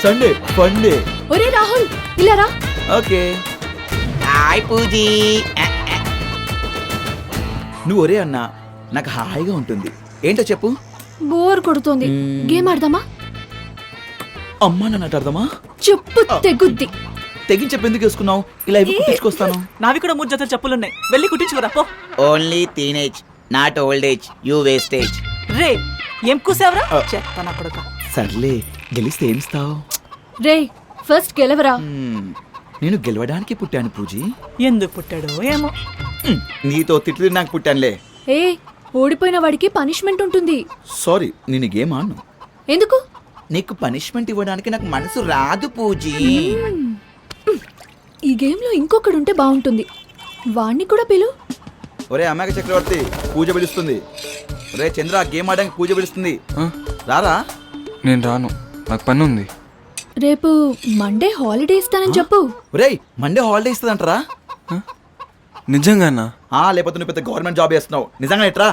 Sunday funday. ఒరే రాహుల్ ఇలా రా. ఓకే. హాయ్ పూజీ. నువ్వు ఒరే అన్నా నాకు హాయిగా ఉంటుంది. ఏంటో చెప్పు. బోర్ కొడుతోంది. గేమ్ ఆడదామా? అమ్మా నన్ను అర్థమా? చెప్పు తెగుద్ది. తెగించి ఎందుకు వేసుకున్నావు? ఇలా ఇవి కుట్టించుకొస్తాను. నావి కూడా 3 జతలు చెప్పులున్నాయి, వెళ్ళి కుట్టించుకురా పో. Only teenage, not old age, you wastage. రే ఏం కూసావరా? చెప్తాను అక్కడ. సర్లే, గెలిస్తే ఏమిస్తావు? రే ఫస్ట్ గెలవరా. నేను గెలవడానికి పుట్టాను పూజీ. ఎందుకు పుట్టాడో ఏమో. నీతో తిట్లు నాకు పుట్టానులే. ఏ ఓడిపోయిన వాడికి పనిష్మెంట్ ఉంటుంది. సారీ, నేను గేమ్ ఆడను. ఎందుకు? నీకు పనిష్మెంట్ ఇవ్వడానికి నాకు మనసు రాదు పూజీ. ఈ గేమ్ లో ఇంకొకడుంటే బాగుంటుంది. వాణ్ణి కూడా పిలు. ఒరే అమ్మాయి చక్రవర్తి, పూజ పిలుస్తుంది. ఒరే చంద్ర, గేమ్ ఆడడానికి పూజ పిలుస్తుంది. రారా. నేను రాను, నాకు పని ఉంది. రేపు మండే హాలిడే ఇస్తానని చెప్పు. ఒరే మండే హాలిడే ఇస్తుందంటారా? నిజంగానా? లేకపోతే నువ్వు పెద్ద గవర్నమెంట్ జాబ్ చేస్తున్నావు. నిజంగా ఎట్రా?